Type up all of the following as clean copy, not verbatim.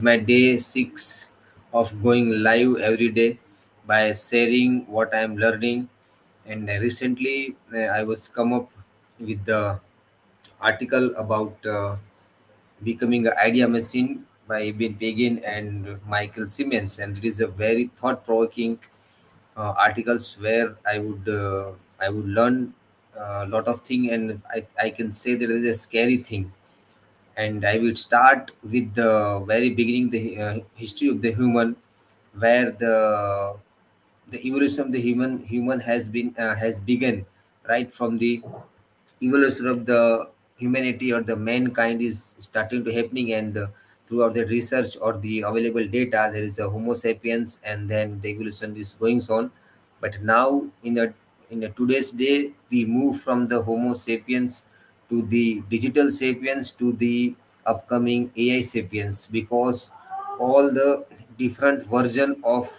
My day six of going live every day by sharing what I'm learning. And recently, I was come up with the article about becoming an idea machine by Ben Pagin and Michael Siemens, and it is a very thought-provoking articles where I would learn a lot of thing, and I can say that it is a scary thing. And I will start with the very beginning, the history of the human, where the evolution of the human has begun right from the evolution of the humanity or the mankind is starting to happening, and throughout the research or the available data there is a homo sapiens, and then the evolution is going on. But now in a today's day we move from the homo sapiens to the digital sapiens to the upcoming ai sapiens, because all the different version of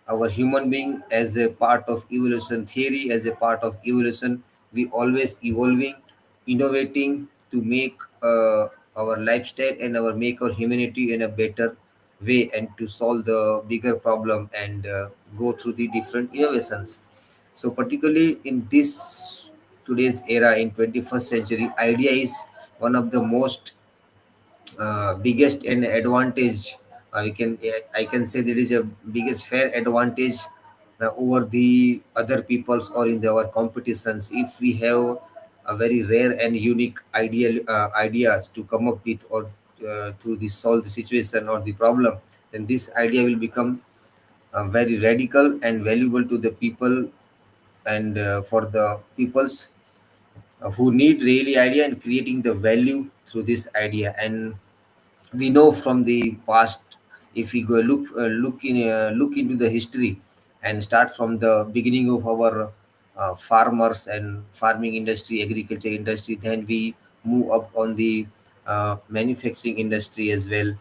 our human being as a part of evolution theory, as a part of evolution, we always evolving, innovating to make our lifestyle and our make our humanity in a better way, and to solve the bigger problem, and go through the different innovations. So particularly in this today's era in 21st century, idea is one of the most biggest and advantage. We can I can say there is a biggest fair advantage over the other peoples or in our competitions, if we have a very rare and unique ideas to come up with, or to solve the situation or the problem, then this idea will become very radical and valuable to the people, and for the peoples who need really idea and creating the value through this idea. And we know from the past, if we go look into the history and start from the beginning of our farmers and farming industry, agriculture industry, then we move up on the manufacturing industry as well,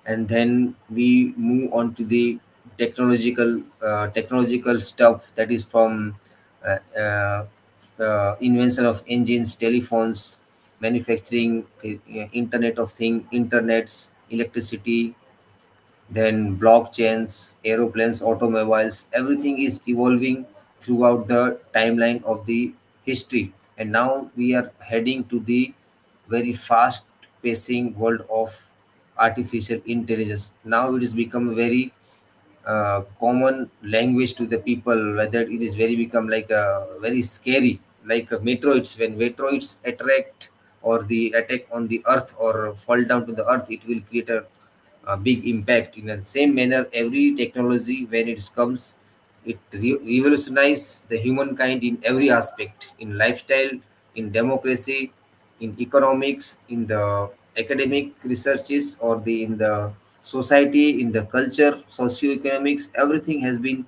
and then we move on to the technological stuff, that is from invention of engines, telephones, manufacturing, internet of things, internets, electricity, then blockchains, aeroplanes, automobiles, everything is evolving throughout the timeline of the history. And now we are heading to the very fast pacing world of artificial intelligence. Now it has become very common language to the people, whether it is very become like a very scary, like meteoroids. When meteoroids attract or the attack on the earth or fall down to the earth, it will create a big impact. In the same manner, every technology when it comes, it revolutionize the humankind in every aspect, in lifestyle, in democracy, in economics, in the academic researches, or the in the society, in the culture, socioeconomics, everything has been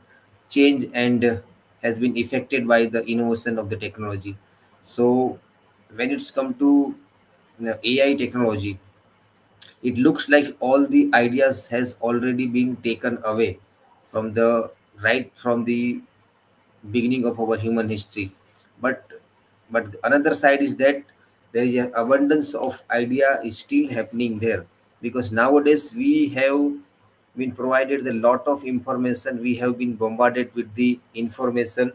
changed and has been affected by the innovation of the technology. So when it's come to ai technology, it looks like all the ideas has already been taken away from the right from the beginning of our human history. But but another side is that there is an abundance of idea is still happening there, because nowadays we have been provided a lot of information, we have been bombarded with the information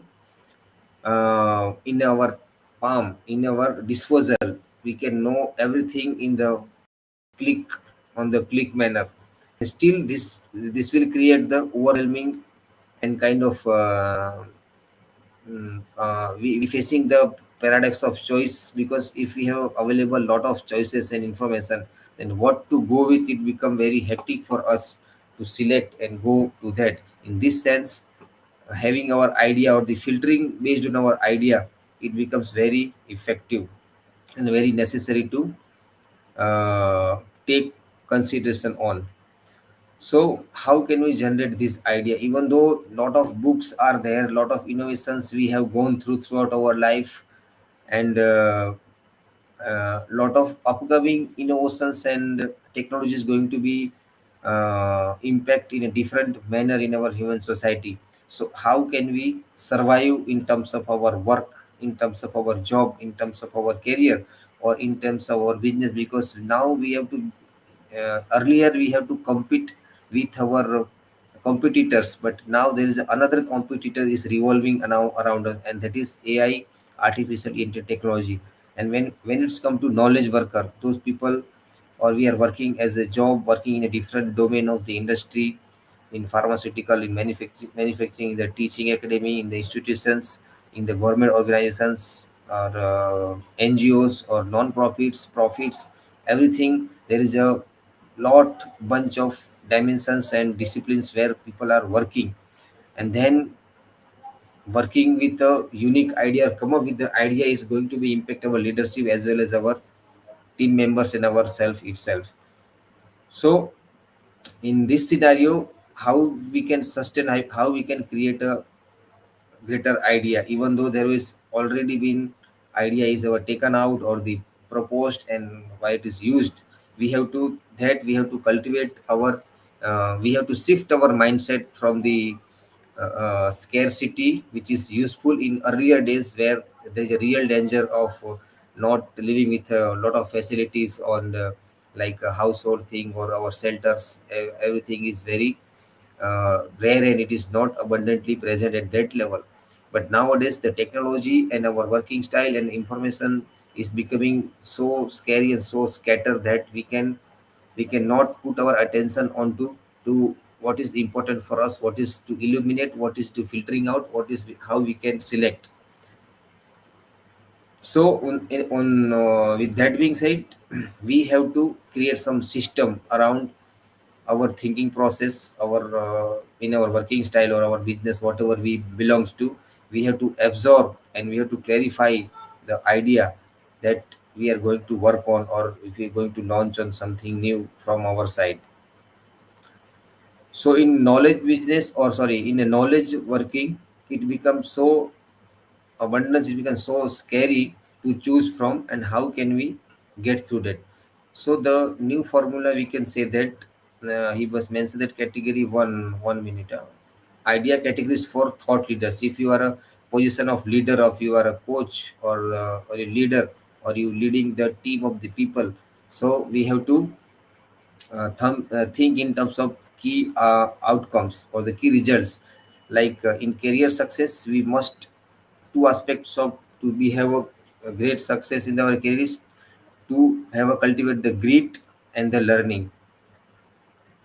in our palm, in our disposal. We can know everything in the click, on the click manner. Still this will create the overwhelming and kind of we facing the paradox of choice, because if we have available lot of choices and information, then what to go with, it become very hectic for us to select and go to that. In this sense, having our idea or the filtering based on our idea, it becomes very effective and very necessary to take consideration on. So how can we generate this idea? Even though lot of books are there, lot of innovations we have gone throughout our life, and lot of upcoming innovations and technology is going to be impact in a different manner in our human society. So how can we survive in terms of our work, in terms of our job, in terms of our career, or in terms of our business? Because now we have to earlier we have to compete with our competitors, but now there is another competitor is revolving now around us, and that is AI, artificial intelligence technology. And when it's come to knowledge worker, those people, or we are working as a job, working in a different domain of the industry, in pharmaceutical, in manufacturing, in the teaching academy, in the institutions, in the government organizations, or NGOs or non-profits, profits, everything. There is a lot bunch of dimensions and disciplines where people are working, and then working with a unique idea, come up with the idea is going to be impact our leadership as well as our team members and our self itself. So in this scenario, how we can sustain, how we can create a greater idea, even though there is already been idea is ever taken out or the proposed and why it is used. We have to cultivate our, we have to shift our mindset from the scarcity, which is useful in earlier days where there is a real danger of not living with a lot of facilities on the, like a household thing or our shelters. Everything is very rare and it is not abundantly present at that level. But nowadays, the technology and our working style and information is becoming so scary and so scattered that we cannot put our attention onto to what is important for us, what is to illuminate, what is to filtering out, what is how we can select. So with that being said, we have to create some system around our thinking process, our in our working style or our business, whatever we belongs to. We have to absorb and we have to clarify the idea that we are going to work on, or if we are going to launch on something new from our side. So in knowledge business, or sorry, in a knowledge working, it becomes so abundance, it becomes so scary to choose from, and how can we get through that. So the new formula, we can say that he was mentioned that category 1 minute, idea categories for thought leaders. If you are a position of leader, of you are a coach or a leader, or you leading the team of the people, so we have to think in terms of key outcomes or the key results. Like in career success, we must two aspects of to be have a great success in our careers, to have a cultivate the grit and the learning.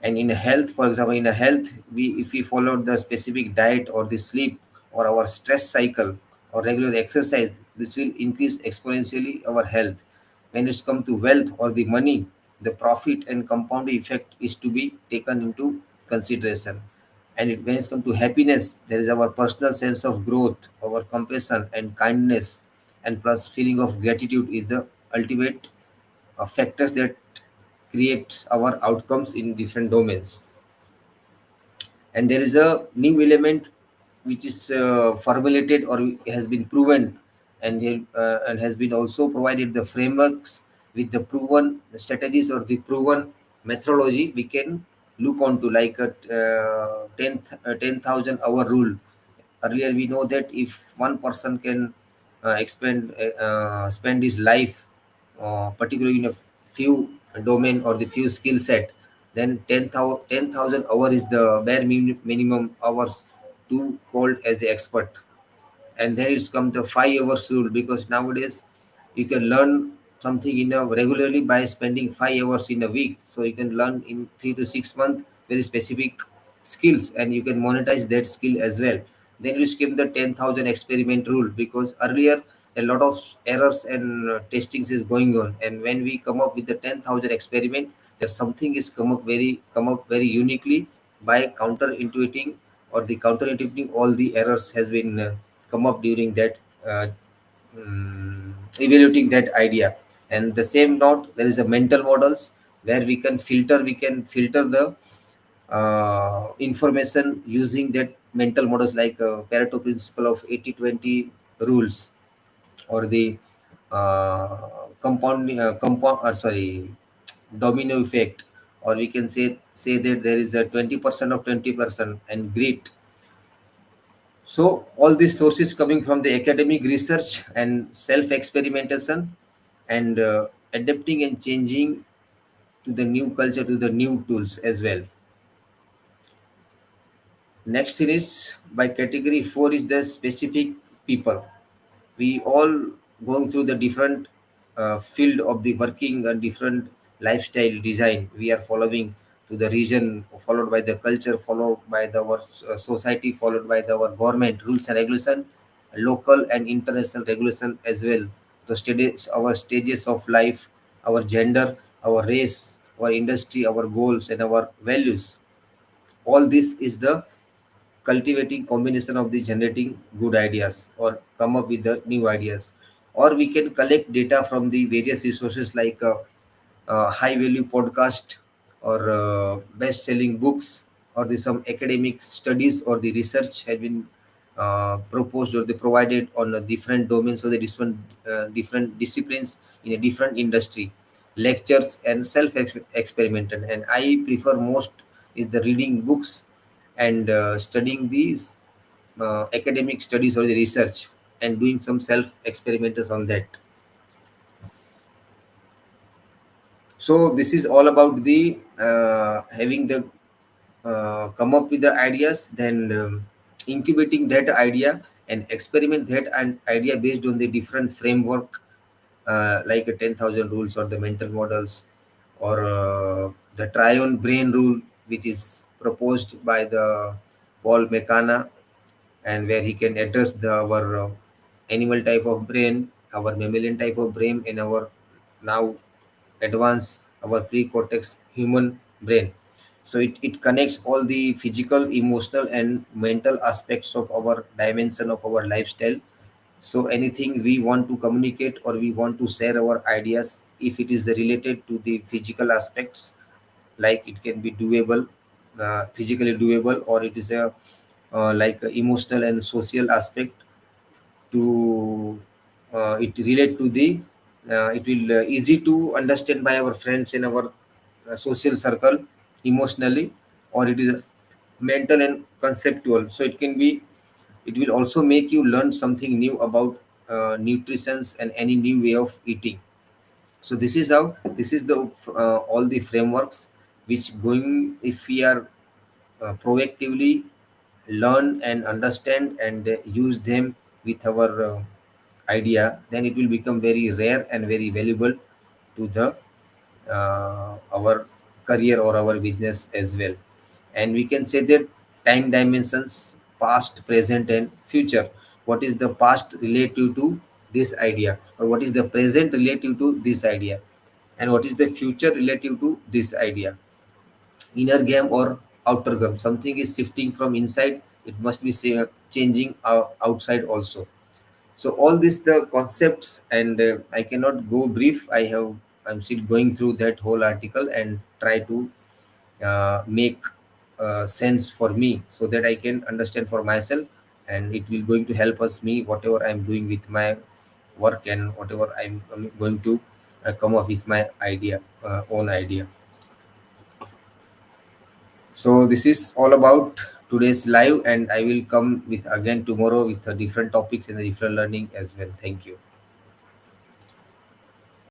And in health, for example, in a health, we if we follow the specific diet or the sleep or our stress cycle or regular exercise, this will increase exponentially our health. When it's come to wealth or the money, the profit and compound effect is to be taken into consideration. And when it's come to happiness, there is our personal sense of growth, our compassion and kindness, and plus feeling of gratitude is the ultimate factors that create our outcomes in different domains. And there is a new element which is formulated or has been proven, and has been also provided the frameworks with the proven strategies or the proven methodology we can look onto, like a 10,000 hour rule. Earlier we know that if one person can spend his life particularly in a few domain or the few skill set, then 10,000 hour is the bare minimum hours to called as the expert. And then it's come the 5 hours rule, because nowadays you can learn something in a regularly by spending 5 hours in a week, so you can learn in 3 to 6 months very specific skills, and you can monetize that skill as well. Then you skip the 10,000 experiment rule, because earlier a lot of errors and testings is going on, and when we come up with the 10,000 experiment, that something is come up very uniquely by counterintuiting, or the counterintuiting all the errors has been come up during that uh, evaluating that idea. And the same note, there is a mental models where we can filter the information using that mental models, like Pareto principle of 80-20 rules, or the compound or sorry, domino effect, or we can say that there is a 20% of 20% and grit. So all these sources coming from the academic research and self experimentation, and adapting and changing to the new culture, to the new tools as well. Next thing is by category 4 is the specific people. We all going through the different field of the working and different lifestyle design we are following to the region, followed by the culture, followed by the our society, followed by our government rules and regulation, local and international regulation as well. The stages, our stages of life, our gender, our race, our industry, our goals and our values, all this is the cultivating combination of the generating good ideas or come up with the new ideas. Or we can collect data from the various resources like high value podcast or best selling books or the some academic studies or the research has been proposed or they provided on different domains or the different disciplines in a different industry, lectures and self experimental. And I prefer most is the reading books and studying these academic studies or the research and doing some self experimenters on that. So this is all about the having the come up with the ideas, then incubating that idea and experiment that and idea based on the different framework like a 10,000 rules or the mental models or the triune brain rule, which is proposed by the Paul McCann, and where he can address the our animal type of brain, our mammalian type of brain, and our now advanced our pre-cortex human brain. So it connects all the physical, emotional, and mental aspects of our dimension of our lifestyle. So anything we want to communicate or we want to share our ideas, if it is related to the physical aspects, like it can be doable, physically doable, or it is a like a emotional and social aspect to it relate to the it will easy to understand by our friends in our social circle emotionally, or it is mental and conceptual. So it can be, it will also make you learn something new about nutrition and any new way of eating. So this is how, this is the all the frameworks which going, if we are proactively learn and understand and use them with our idea, then it will become very rare and very valuable to the our career or our business as well. And we can say that time dimensions, past, present and future. What is the past relative to this idea, or what is the present relative to this idea, and what is the future relative to this idea? Inner game or outer game, something is shifting from inside, it must be say, changing outside also. So all this the concepts, and I cannot go brief, I'm still going through that whole article and try to make sense for me so that I can understand for myself, and it will going to help us me whatever I'm doing with my work and whatever I'm going to come up with my idea, own idea. So this is all about today's live, and I will come with again tomorrow with different topics and different learning as well. Thank you.